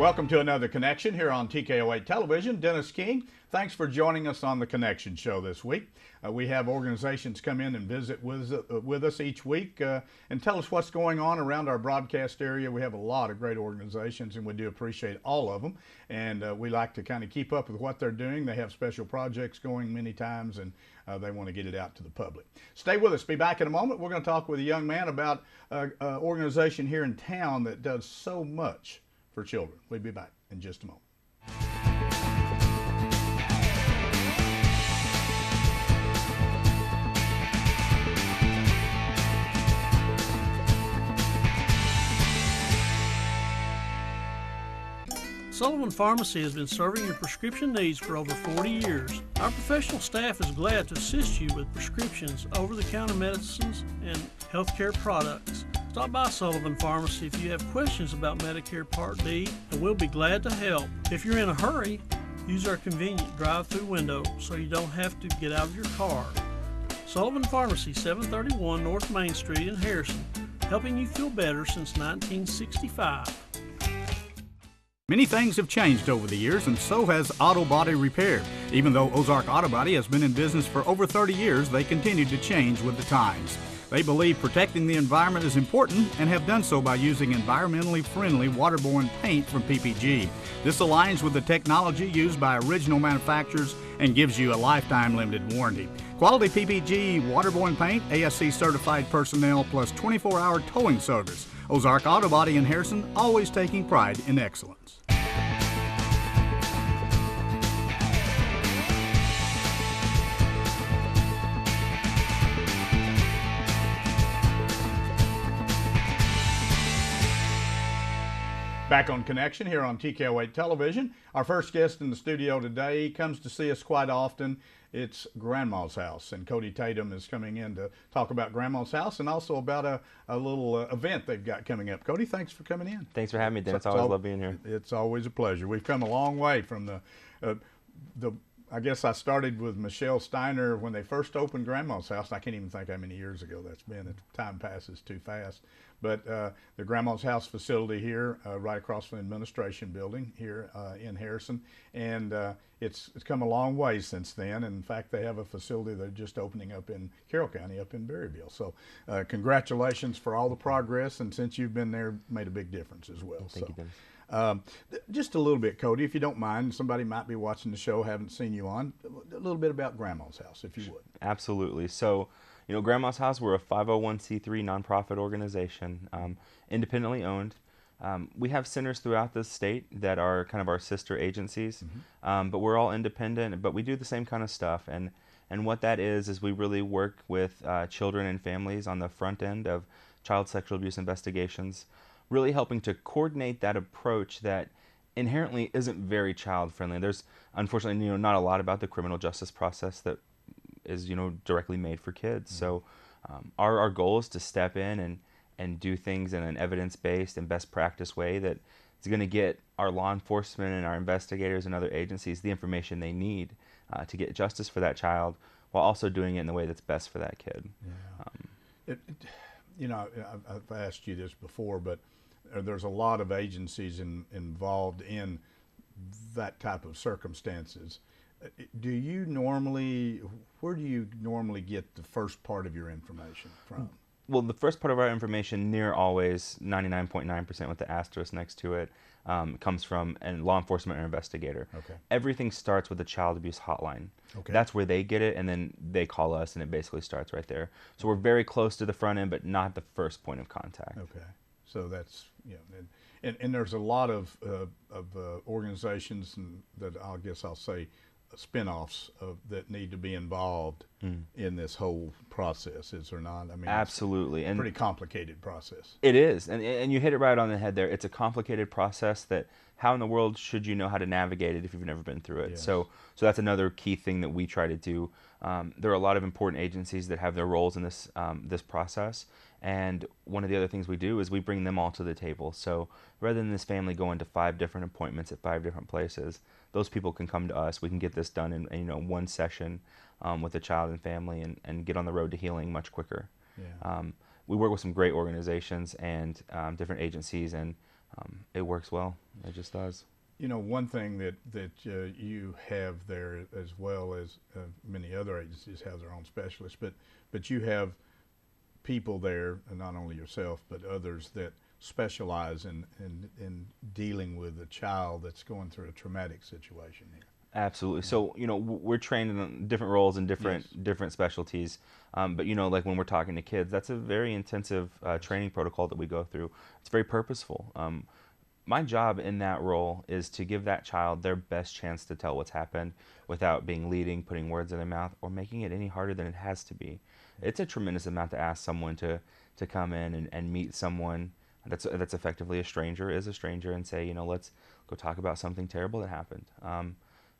Welcome to another Connection here on TKO8 Television. Dennis King, thanks for joining us on the Connection Show this week. We have organizations come in and visit with us each week and tell us what's going on around our broadcast area. We have a lot of great organizations, and we do appreciate all of them. And we like to kind of keep up with what they're doing. They have special projects going many times, and they want to get it out to the public. Stay with us. Be back in a moment. We're going to talk with a young man about an organization here in town that does so much for children. We'll be back in just a moment. Sullivan Pharmacy has been serving your prescription needs for over 40 years. Our professional staff is glad to assist you with prescriptions, over-the-counter medicines, and healthcare products. Stop by Sullivan Pharmacy if you have questions about Medicare Part D, and we'll be glad to help. If you're in a hurry, use our convenient drive-through window so you don't have to get out of your car. Sullivan Pharmacy, 731 North Main Street in Harrison, helping you feel better since 1965. Many things have changed over the years, and so has auto body repair. Even though Ozark Auto Body has been in business for over 30 years, they continue to change with the times. They believe protecting the environment is important and have done so by using environmentally friendly waterborne paint from PPG. This aligns with the technology used by original manufacturers and gives you a lifetime limited warranty. Quality PPG waterborne paint, ASC certified personnel, plus 24-hour towing service. Ozark Auto Body in Harrison, always taking pride in excellence. Back on Connection here on TKO8 Television. Our first guest in the studio today comes to see us quite often. It's Grandma's House, and Cody Tatum is coming in to talk about Grandma's House and also about a little event they've got coming up. Cody, thanks for coming in. Thanks for having me, Dennis. I always love being here. It's always a pleasure. We've come a long way from the I guess I started with Michelle Steiner when they first opened Grandma's House. I can't even think how many years ago that's been. Time passes too fast. But the Grandma's House facility here, right across from the administration building here in Harrison, and it's come a long way since then. And in fact, they have a facility they're just opening up in Carroll County, up in Berryville. So congratulations for all the progress, and since you've been there, made a big difference as well. Thank you, Dennis. Just a little bit, Cody, if you don't mind. Somebody might be watching the show, haven't seen you on. A little bit about Grandma's House, if you would. Absolutely. So, you know, Grandma's House, we're a 501c3 nonprofit organization, independently owned. We have centers throughout the state that are kind of our sister agencies, but we're all independent, but we do the same kind of stuff. And what that is we really work with children and families on the front end of child sexual abuse investigations, really helping to coordinate that approach that inherently isn't very child friendly. There's unfortunately, not a lot about the criminal justice process that is, directly made for kids. So our goal is to step in and do things in an evidence-based and best practice way that is going to get our law enforcement and our investigators and other agencies the information they need to get justice for that child, while also doing it in the way that's best for that kid. Yeah. I've asked you this before, but there's a lot of agencies involved in that type of circumstances. Where do you normally get the first part of your information from? Well, the first part of our information, near always, 99.9% with the asterisk next to it, comes from a law enforcement or investigator. Okay. Everything starts with the child abuse hotline. Okay. That's where they get it, and then they call us, and it basically starts right there. So we're very close to the front end, but not the first point of contact. Okay. So that's, and there's a lot of organizations that I guess I'll say spin-offs that need to be involved in this whole process, is there not? I mean, absolutely, and pretty complicated process. It is, and you hit it right on the head there. It's a complicated process that how in the world should you know how to navigate it if you've never been through it? Yes. So that's another key thing that we try to do. There are a lot of important agencies that have their roles in this this process, and one of the other things we do is we bring them all to the table. So rather than this family going to 5 different appointments at 5 different places, those people can come to us. We can get this done in one session with a child and family, and get on the road to healing much quicker. Yeah. We work with some great organizations and different agencies, and it works well. It just does. You know, one thing that you have there, as well as many other agencies have their own specialists, but you have people there, and not only yourself but others, that specialize in dealing with a child that's going through a traumatic situation here. Absolutely. So, you know, we're trained in different roles and different specialties. But, you know, like when we're talking to kids, that's a very intensive training protocol that we go through. It's very purposeful. My job in that role is to give that child their best chance to tell what's happened without being leading, putting words in their mouth, or making it any harder than it has to be. It's a tremendous amount to ask someone to come in and meet someone that's effectively a stranger, and say, you know, let's go talk about something terrible that happened.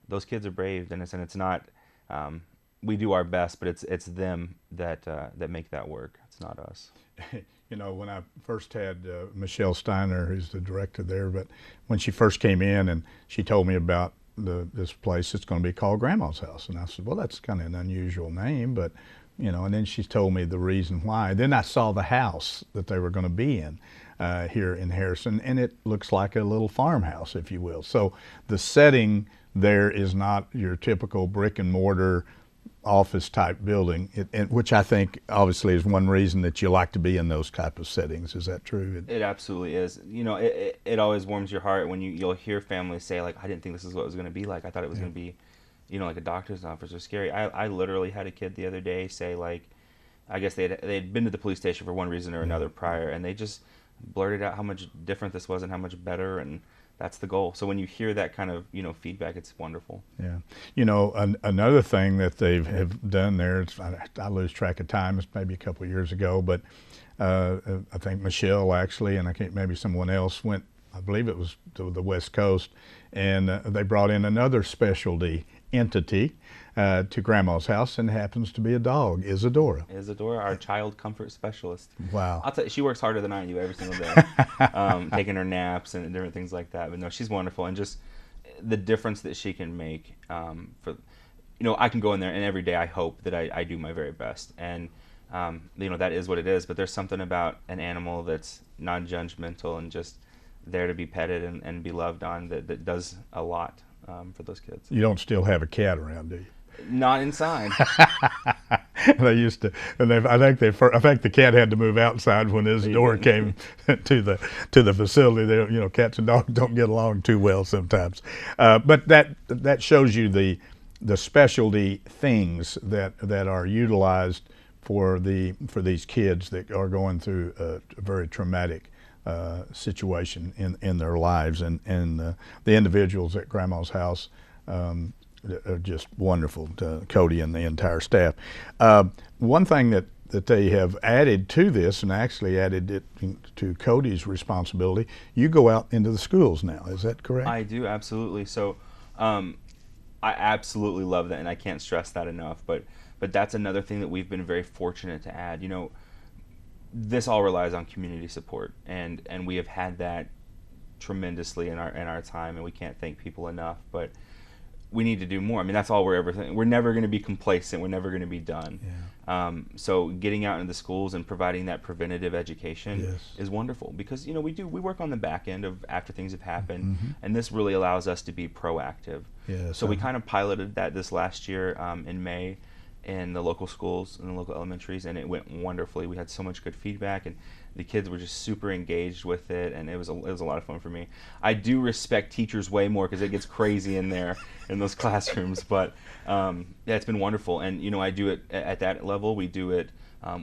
Those kids are brave, and it's not. We do our best, but it's them that make that work. It's not us. You know, when I first had Michelle Steiner, who's the director there, but when she first came in and she told me about this place, it's going to be called Grandma's House, and I said, well, that's kind of an unusual name, but you know, and then she told me the reason why. Then I saw the house that they were going to be in here in Harrison, and it looks like a little farmhouse, if you will. So the setting there is not your typical brick and mortar office type building, which I think obviously is one reason that you like to be in those type of settings. Is that true? It absolutely is. You know, it always warms your heart when you'll hear families say, like, I didn't think this is what it was going to be like. I thought it was going to be, you know, like a doctor's office or scary. I literally had a kid the other day say, like, I guess they'd been to the police station for one reason or another prior, and they just blurted out how much different this was and how much better, and that's the goal. So when you hear that kind of, you know, feedback, it's wonderful. Yeah. You know, another thing that they have done there, I lose track of time, it's maybe a couple of years ago, but I think Michelle actually, and I think maybe someone else went, I believe it was to the West Coast, and they brought in another specialty entity to Grandma's house, and happens to be a dog, Isadora. Isadora, our child comfort specialist. Wow. I'll tell you, she works harder than I do every single day, taking her naps and different things like that. But no, she's wonderful, and just the difference that she can make for, you know, I can go in there, and every day I hope that I do my very best, and you know, that is what it is. But there's something about an animal that's non-judgmental and just there to be petted and be loved on that does a lot for those kids. You don't still have a cat around, do you? Not inside. They used to, and I think the cat had to move outside when Isadora came to the facility. They, you know, cats and dogs don't get along too well sometimes. But that shows you the specialty things that are utilized for these kids that are going through a very traumatic situation in their lives, and the individuals at Grandma's house are just wonderful, to Cody and the entire staff. One thing that they have added to this, and actually added it to Cody's responsibility, you go out into the schools now, is that correct? I do, absolutely. So I absolutely love that, and I can't stress that enough, but that's another thing that we've been very fortunate to add. You know, this all relies on community support, and we have had that tremendously in our time, and we can't thank people enough. But we need to do more. I mean, that's all we're never going to be complacent. We're never going to be done. Yeah. So getting out into the schools and providing that preventative education is wonderful, because, you know, we work on the back end of after things have happened, and this really allows us to be proactive. Yeah, so we kind of piloted that this last year in May in the local schools, in the local elementaries, and it went wonderfully. We had so much good feedback, and the kids were just super engaged with it, and it was a lot of fun for me. I do respect teachers way more, because it gets crazy in there in those classrooms, but yeah, it's been wonderful. And, you know, I do it at that level. We do it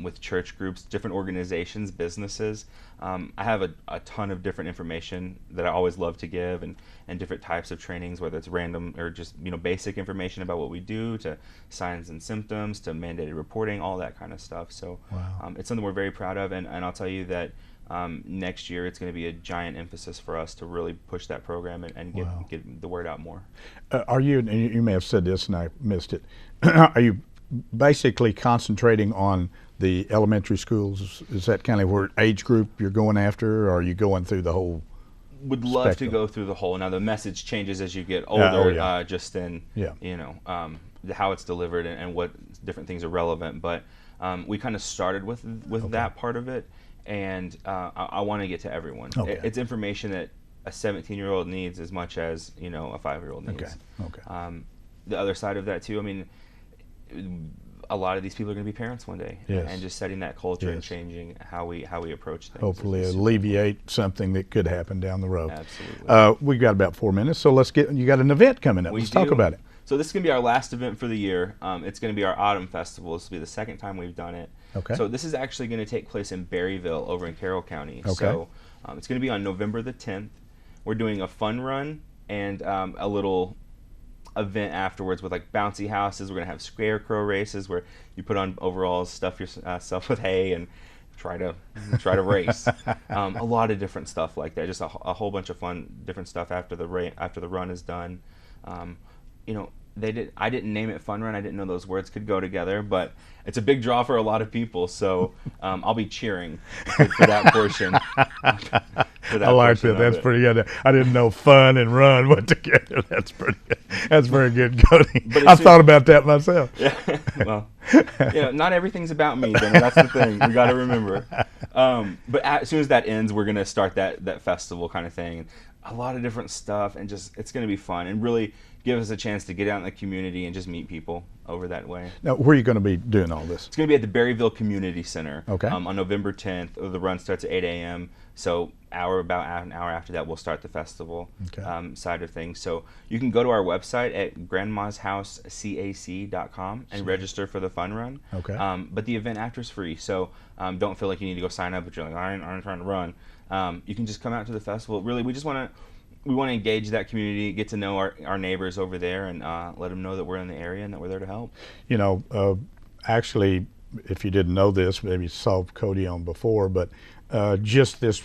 with church groups, different organizations, businesses. I have a ton of different information that I always love to give, and different types of trainings, whether it's random or just, you know, basic information about what we do, to signs and symptoms, to mandated reporting, all that kind of stuff. So it's something we're very proud of, and I'll tell you that next year it's going to be a giant emphasis for us to really push that program and get the word out more. Are you, and you may have said this and I missed it, are you basically concentrating on the elementary schools? Is that kind of where age group you're going after, or are you going through the whole Would love spectrum? To go through the whole. Now the message changes as you get older, just in, you know, how it's delivered and what different things are relevant. But we kind of started with that part of it, and I want to get to everyone. Okay. It's information that a 17-year-old needs as much as a 5-year-old needs. Okay. The other side of that too, I mean, a lot of these people are going to be parents one day, Yes. and just setting that culture and Yes. changing how we approach things. Hopefully is alleviate something that could happen down the road. Absolutely. We've got about 4 minutes, so you got an event coming up. We Let's talk do. about it. So this is going to be our last event for the year. It's going to be our Autumn Festival. This will be the second time we've done it. Okay. So this is actually going to take place in Berryville over in Carroll County. Okay. So it's going to be on November the 10th. We're doing a fun run and a little event afterwards with like bouncy houses. We're going to have scarecrow races where you put on overalls, stuff yourself with hay, and try to race. A lot of different stuff like that. Just a whole bunch of fun, different stuff after the run is done. I didn't name it Fun Run. I didn't know those words could go together, but it's a big draw for a lot of people. So I'll be cheering for that portion. I like that. That's pretty good. I didn't know fun and run went together. That's pretty good. That's very good, Cody. I thought about that myself. Yeah. Well, not everything's about me, then. That's the thing. We got to remember. But as soon as that ends, we're going to start that festival kind of thing. A lot of different stuff, and just it's going to be fun and really give us a chance to get out in the community and just meet people over that way. Now, where are you going to be doing all this? It's going to be at the Berryville Community Center. Okay. On November 10th. The run starts at 8 a.m. So about an hour after that, we'll start the festival side of things. So you can go to our website at grandmashousecac.com and register for the fun run. Okay. But the event after is free, so don't feel like you need to go sign up, but you're like, I'm trying to run. You can just come out to the festival. Really, we want to engage that community, get to know our neighbors over there, and let them know that we're in the area and that we're there to help. Actually, if you didn't know this, maybe you saw Cody on before, but just this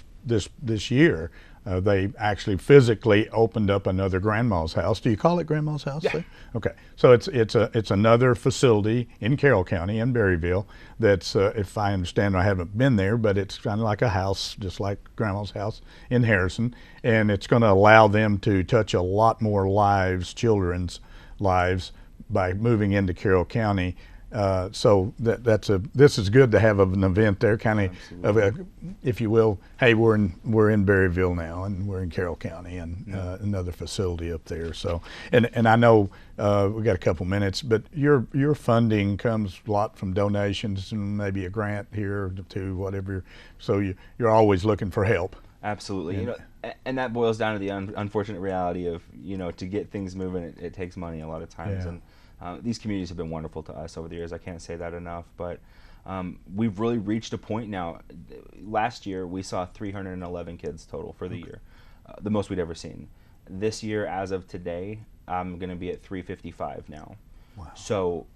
year, they actually physically opened up another Grandma's House. Do you call it Grandma's House? Yeah. Okay. So it's another facility in Carroll County in Berryville. That's if I understand, I haven't been there, but it's kind of like a house, just like Grandma's House in Harrison, and it's going to allow them to touch a lot more lives, children's lives, by moving into Carroll County. So this is good to have an event there, kind of if you will. Hey, we're in Berryville now, and we're in Carroll County, and another facility up there. So, and I know we got a couple minutes, but your funding comes a lot from donations and maybe a grant here to whatever. So you're always looking for help. Absolutely, and that boils down to the unfortunate reality of to get things moving, it takes money a lot of times. Yeah. And these communities have been wonderful to us over the years. I can't say that enough, but we've really reached a point now. Last year, we saw 311 kids total for the year, the most we'd ever seen. This year, as of today, I'm going to be at 355 now. Wow. So,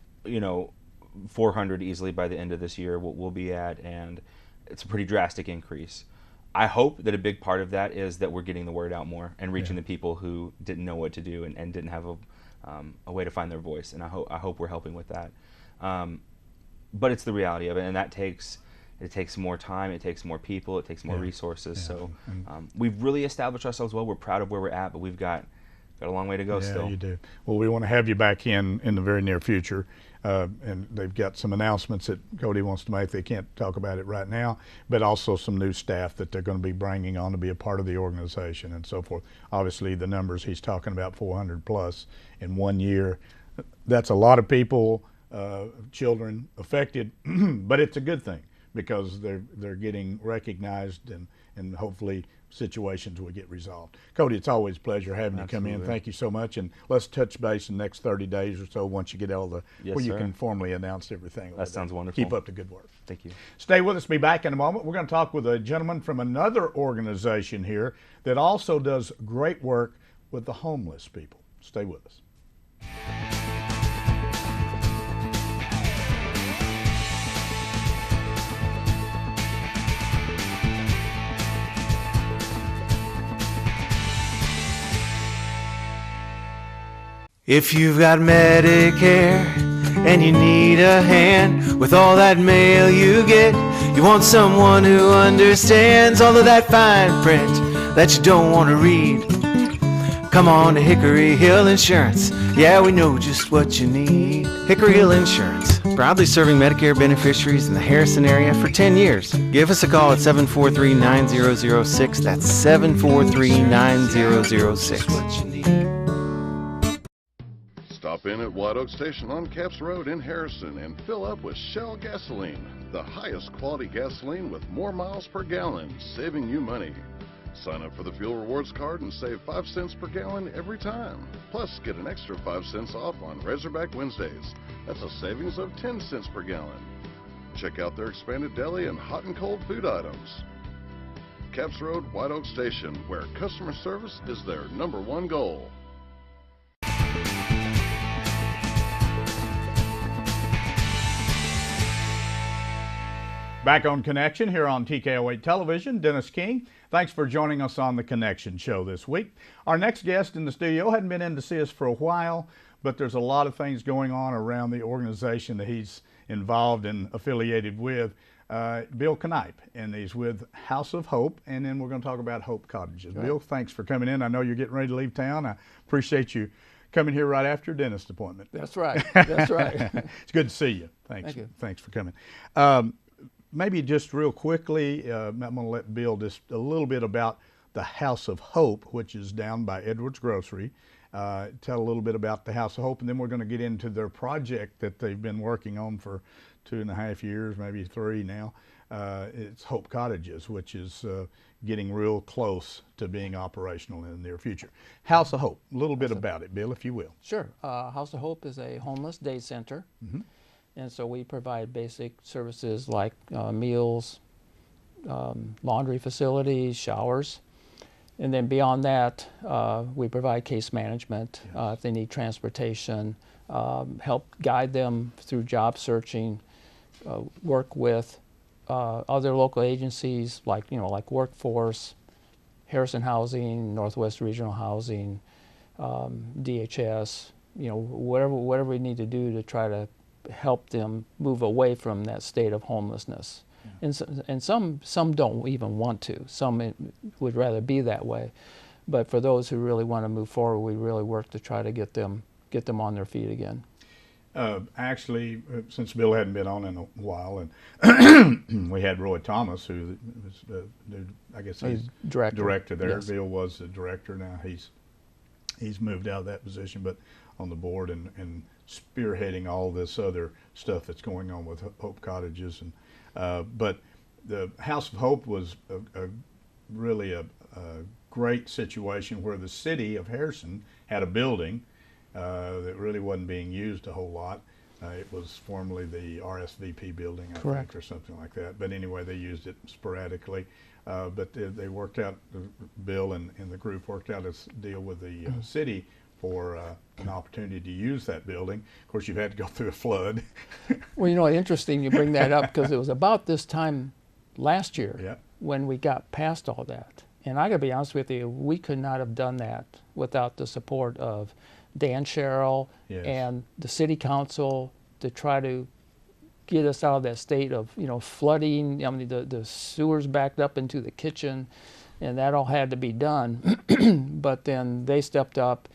400 easily by the end of this year we'll be at, and it's a pretty drastic increase. I hope that a big part of that is that we're getting the word out more and reaching the people who didn't know what to do and didn't have a way to find their voice, and I hope we're helping with that. But it's the reality of it, and it takes more time, it takes more people, it takes more resources. So we've really established ourselves well. We're proud of where we're at, but we've got a long way to go still. Yeah, you do. Well, we want to have you back in the very near future, and they've got some announcements that Cody wants to make. They can't talk about it right now, but also some new staff that they're going to be bringing on to be a part of the organization and so forth. Obviously, the numbers he's talking about, 400 plus in 1 year, that's a lot of people, children affected, but it's a good thing because they're getting recognized, and hopefully situations will get resolved. Cody, it's always a pleasure having you come in. Thank you so much, and let's touch base in the next 30 days or so once you get all the where you can formally announce everything. That sounds wonderful. Keep up the good work. Thank you. Stay with us. Be back in a moment. We're going to talk with a gentleman from another organization here that also does great work with the homeless people. Stay with us. If you've got Medicare and you need a hand with all that mail you get, you want someone who understands all of that fine print that you don't want to read. Come on to Hickory Hill Insurance, yeah, we know just what you need. Hickory Hill Insurance, proudly serving Medicare beneficiaries in the Harrison area for 10 years. Give us a call at 743-9006. That's 743-9006. Stop in at White Oak Station on Capps Road in Harrison and fill up with Shell gasoline, the highest quality gasoline with more miles per gallon, saving you money. Sign up for the Fuel Rewards card and save 5 cents per gallon every time. Plus, get an extra 5 cents off on Razorback Wednesdays. That's a savings of 10 cents per gallon. Check out their expanded deli and hot and cold food items. Capps Road, White Oak Station, where customer service is their #1 goal. Back on Connection here on TKO8 Television, Dennis King. Thanks for joining us on the Connection Show this week. Our next guest in the studio hadn't been in to see us for a while, but there's a lot of things going on around the organization that he's involved and affiliated with. Bill Knipe, and he's with House of Hope, and then we're going to talk about Hope Cottages. Right. Bill, thanks for coming in. I know you're getting ready to leave town. I appreciate you coming here right after your dentist appointment. That's right. That's right. It's good to see you. Thanks. Thank you. Thanks for coming. Maybe just real quickly, I'm going to let Bill just a little bit about the House of Hope, which is down by Edwards Grocery. Tell a little bit about the House of Hope, and then we're going to get into their project that they've been working on for 2.5 years, maybe 3 now. It's Hope Cottages, which is getting real close to being operational in the near future. House of Hope, a little bit about it, Bill, if you will. Sure. House of Hope is a homeless day center. Mm-hmm. And so we provide basic services like meals, laundry facilities, showers. And then beyond that, we provide case management. Yes. If they need transportation, help guide them through job searching, work with other local agencies like Workforce, Harrison Housing, Northwest Regional Housing, DHS, whatever we need to do to try to help them move away from that state of homelessness. Yeah. And some don't even want to. Some would rather be that way. But for those who really want to move forward, we really work to try to get them on their feet again. Actually, since Bill hadn't been on in a while, and we had Roy Thomas, who was I guess he's director there. Yes. Bill was the director. Now he's moved out of that position, but on the board and spearheading all this other stuff that's going on with Hope Cottages. And but the House of Hope was really a great situation where the city of Harrison had a building that really wasn't being used a whole lot. It was formerly the RSVP building, I think, or something like that. But anyway, they used it sporadically. But they worked out, Bill and the group worked out a deal with the city for an opportunity to use that building. Of course, you've had to go through a flood. Well, interesting you bring that up, because it was about this time last year when we got past all that. And I got to be honest with you, we could not have done that without the support of Dan Sherrill and the city council to try to get us out of that state of flooding. I mean, the sewers backed up into the kitchen, and that all had to be done. But then they stepped up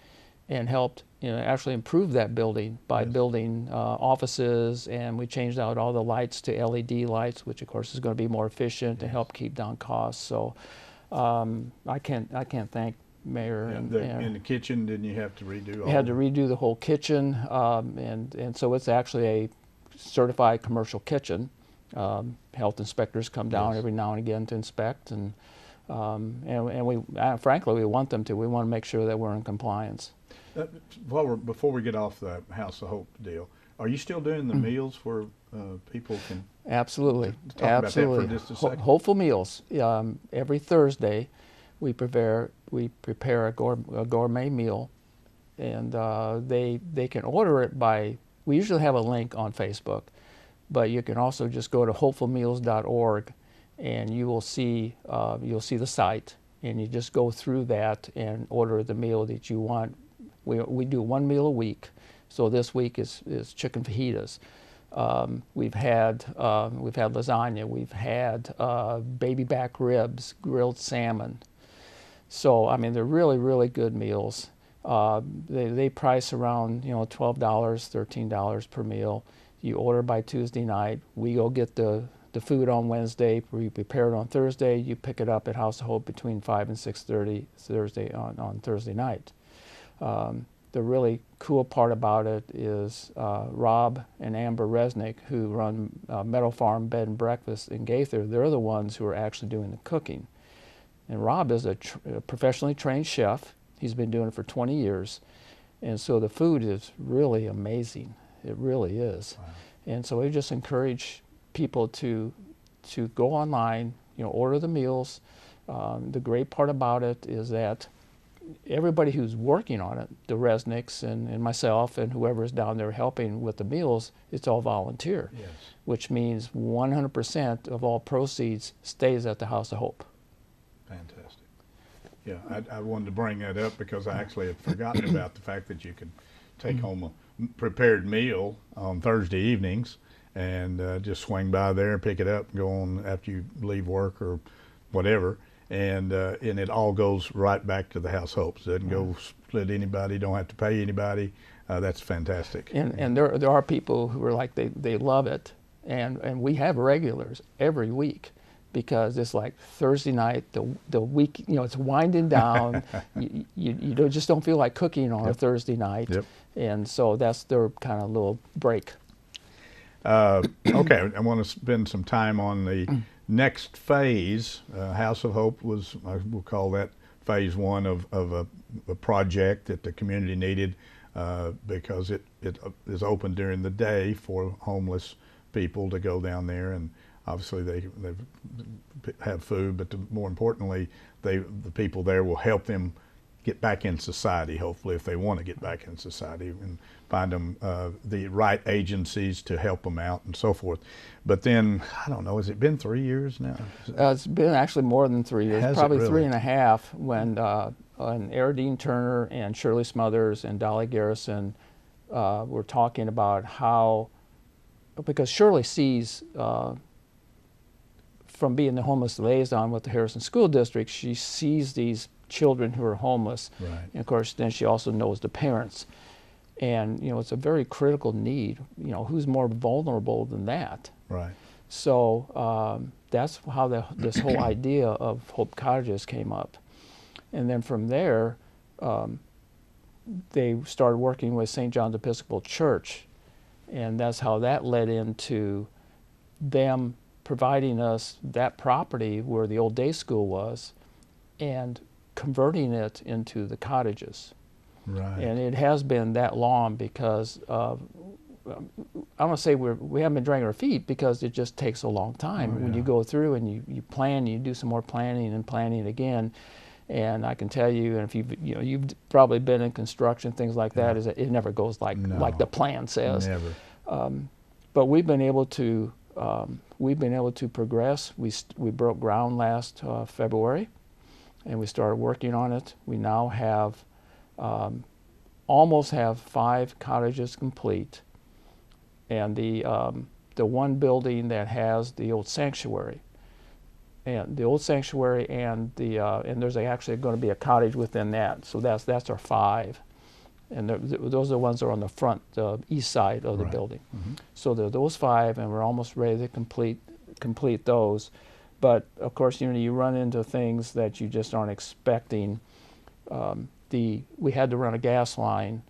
and helped actually improve that building by building offices, and we changed out all the lights to LED lights, which of course is going to be more efficient to help keep down costs. So I can't thank Mayor. In the kitchen, didn't you have to redo? We had to redo the whole kitchen, and so it's actually a certified commercial kitchen. Health inspectors come down every now and again to inspect, and we frankly we want them to. We want to make sure that we're in compliance. Before we get off the House of Hope deal, are you still doing the meals where people can? Absolutely, talk absolutely. About that for just a second? Hopeful Meals. Every Thursday, we prepare a gourmet meal, and they can order it by. We usually have a link on Facebook, but you can also just go to hopefulmeals.org, and you will see the site, and you just go through that and order the meal that you want. We do 1 meal a week, so this week is chicken fajitas. We've had lasagna. We've had baby back ribs, grilled salmon. So I mean, they're really, really good meals. They price around $12, $13 per meal. You order by Tuesday night. We go get the food on Wednesday. We prepare it on Thursday. You pick it up at House of Hope between 5 and 6:30 Thursday on Thursday night. The really cool part about it is Rob and Amber Resnick, who run Meadow Farm Bed and Breakfast in Gaither, they're the ones who are actually doing the cooking. And Rob is a professionally trained chef. He's been doing it for 20 years. And so the food is really amazing. It really is. Wow. And so we just encourage people to go online, order the meals. The great part about it is that everybody who's working on it, the Resnicks and myself and whoever is down there helping with the meals, it's all volunteer, yes. Which means 100% of all proceeds stays at the House of Hope. Fantastic. Yeah, I wanted to bring that up because I actually had forgotten about the fact that you could take home a prepared meal on Thursday evenings and just swing by there and pick it up and go on after you leave work or whatever. And it all goes right back to the House of Hope. It doesn't go split anybody, don't have to pay anybody. That's fantastic. And there are people who are like, they love it. And we have regulars every week because it's like Thursday night, the week, it's winding down. you just don't feel like cooking on a Thursday night. Yep. And so that's their kind of little break. Okay, I want to spend some time on the next phase. House of Hope was, we'll call that phase one of a project that the community needed because it is open during the day for homeless people to go down there, and obviously they have food, but more importantly, the people there will help them get back in society, hopefully, if they want to get back in society, and find them the right agencies to help them out and so forth. But then, I don't know, has it been 3 years now? It's been actually more than 3 years, Has probably it really? 3.5, when Aradine Turner and Shirley Smothers and Dolly Garrison were talking about how, because Shirley sees, from being the homeless liaison with the Harrison School District, she sees these children who are homeless. Right. And of course, then she also knows the parents. And, it's a very critical need. Who's more vulnerable than that? Right. So that's how this whole idea of Hope Cottages came up. And then from there, they started working with St. John's Episcopal Church. And that's how that led into them providing us that property where the old day school was and converting it into the cottages. Right. And it has been that long because I don't want to say we haven't been dragging our feet, because it just takes a long time. When you go through and you plan, you do some more planning and planning again. And I can tell you, and if you've probably been in construction, things like that, is it never goes like the plan says. Never. But we've been able to progress. We broke ground last February, and we started working on it. We now have almost have 5 cottages complete, and the one building that has the old sanctuary, and there's actually going to be a cottage within that. So that's our 5, and those are the ones that are on the front, east side of the building. Mm-hmm. So there are those 5, and we're almost ready to complete those. But of course, you run into things that you just aren't expecting. We had to run a gas line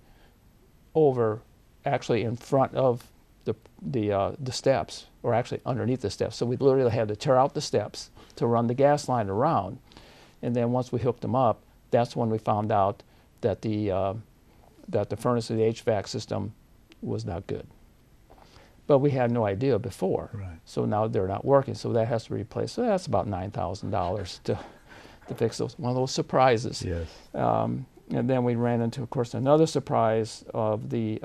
over, actually in front of the steps, or actually underneath the steps. So we literally had to tear out the steps to run the gas line around. And then once we hooked them up, that's when we found out that the furnace of the HVAC system was not good. But we had no idea before. Right. So now they're not working, so that has to be replaced. So that's about $9,000 to fix those. One of those surprises. Yes. And then we ran into, of course, another surprise of the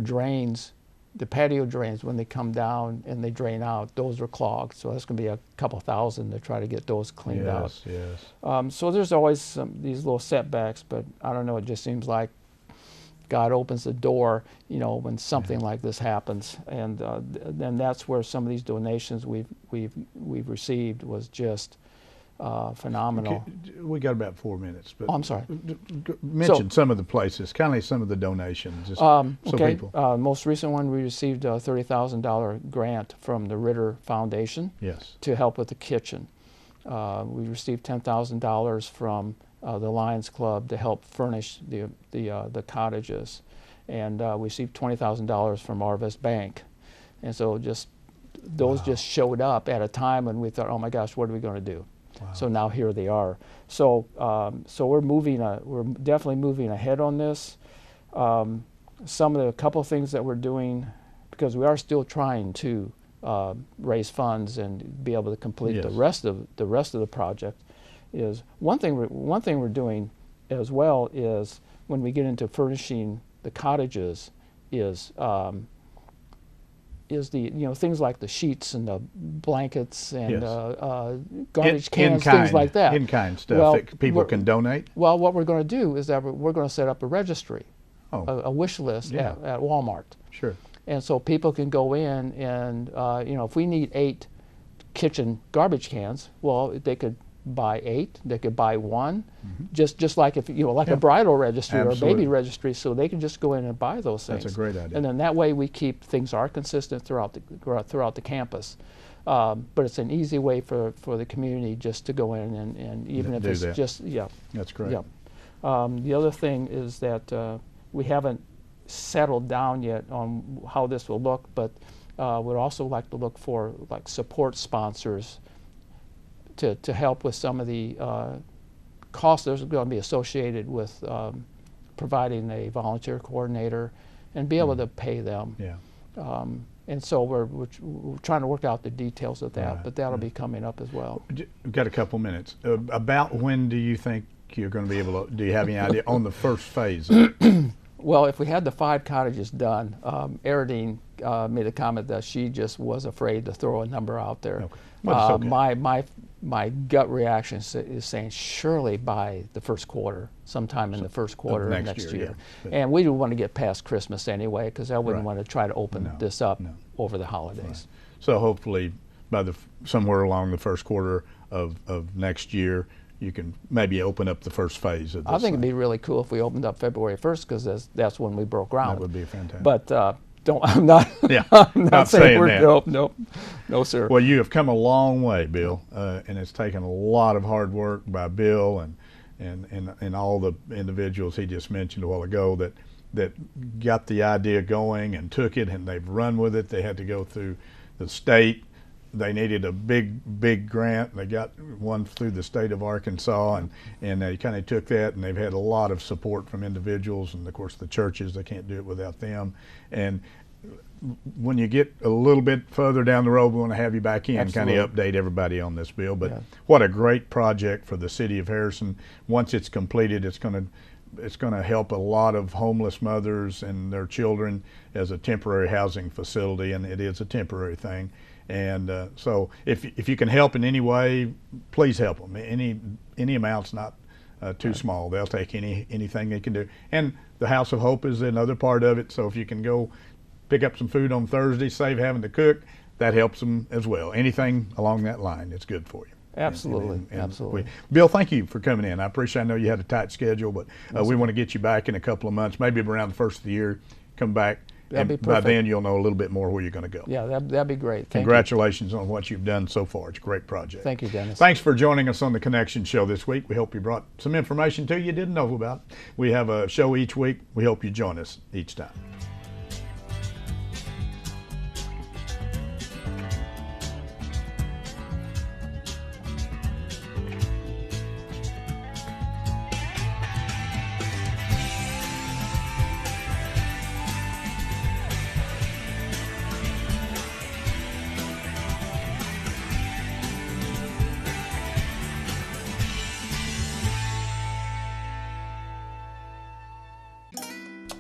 drains, the patio drains. When they come down and they drain out, those are clogged. So that's going to be a couple thousand to try to get those cleaned out. Yes. So there's always these little setbacks, but I don't know. It just seems like God opens the door, when something like this happens, and then that's where some of these donations we've received was just phenomenal. Okay, we got about 4 minutes. But Oh, I'm sorry. Mention some of the places, kind of some of the donations. Just Okay. people. Most recent one, we received a $30,000 grant from the Ritter Foundation Yes. to help with the kitchen. We received $10,000 from the Lions Club to help furnish the cottages, and we received $20,000 from Arvest Bank, and so those just showed up at a time when we thought, oh my gosh, what are we going to do? Wow. So now here they are. So we're definitely moving ahead on this. Some of the couple of things that we're doing, because we are still trying to raise funds and be able to complete Yes. the rest of the project, is one thing we're doing as well is when we get into furnishing the cottages is the things like the sheets and the blankets and Yes. garbage cans, things like that. In-kind stuff Well, that people can donate. Well, what we're going to do is that we're going to set up a registry, Oh, a wish list Yeah. at Walmart. sure. And so people can go in and, if we need 8 kitchen garbage cans, well, they could buy 8, they could buy 1, just like if, like Yeah. a bridal registry or a Absolutely. baby registry, so they can just go in and buy those things. That's a great idea. And then that way things are consistent throughout the campus. But it's an easy way for the community just to go in and even if Do it's that. just, yeah. That's great. Yeah. The other thing is that we haven't settled down yet on how this will look, but we'd also like to look for like support sponsors to help with some of the costs that are going to be associated with providing a volunteer coordinator and be able to pay them. Yeah. And so we're trying to work out the details of that, Right, but that'll be coming up as well. We've got a couple minutes. About when do you think you're going to be able to, do you have any idea on the first phase? Well, if we had the 5 cottages done, Eridine made a comment that she just was afraid to throw a number out there. Okay. Well, it's okay. My gut reaction is saying surely by the first quarter, sometime in the first quarter of next year. Yeah. And we don't want to get past Christmas anyway, because I wouldn't Right. want to try to open this up no. over the holidays. Right. So hopefully by somewhere along the first quarter of next year, you can maybe open up the first phase of this. I think it'd be really cool if we opened up February 1st, because that's when we broke ground. That would be fantastic. But I'm not. Yeah, I'm not saying we're, that. No, sir. Well, you have come a long way, Bill, and it's taken a lot of hard work by Bill and all the individuals he just mentioned a while ago that got the idea going and took it, and they've run with it. They had to go through the state. They needed a big grant. They got one through the state of Arkansas, and they kind of took that, and they've had a lot of support from individuals, and of course the churches. They can't do it without them. And when you get a little bit further down the road, we want to have you back in, kind of update everybody on this, Bill. But what a great project for the city of Harrison. Once it's completed, it's going to help a lot of homeless mothers and their children as a temporary housing facility, and it is a temporary thing. And so if you can help in any way, please help them. Any amount's not too small. They'll take anything they can do. And the House of Hope is another part of it. So if you can go pick up some food on Thursday, save having to cook, that helps them as well. Anything along that line, it's good for you. Absolutely, absolutely. Bill, thank you for coming in. I appreciate. I know you had a tight schedule, but we want to get you back in a couple of months, maybe around the first of the year. Come back. That'd be And by perfect. then you'll know a little bit more where you're going to go. Yeah, that'd be great. Thank Congratulations on what you've done so far. It's a great project. Thank you, Dennis. Thanks for joining us on the Connection Show this week. We hope you brought some information to you didn't know about. We have a show each week. We hope you join us each time.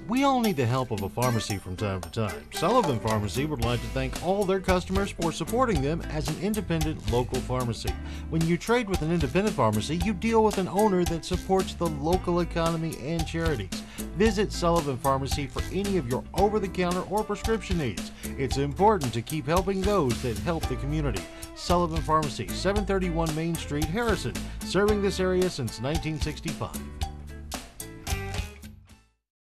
We all need the help of a pharmacy from time to time. Sullivan Pharmacy would like to thank all their customers for supporting them as an independent local pharmacy. When you trade with an independent pharmacy, you deal with an owner that supports the local economy and charities. Visit Sullivan Pharmacy for any of your over-the-counter or prescription needs. It's important to keep helping those that help the community. Sullivan Pharmacy, 731 Main Street, Harrison, serving this area since 1965.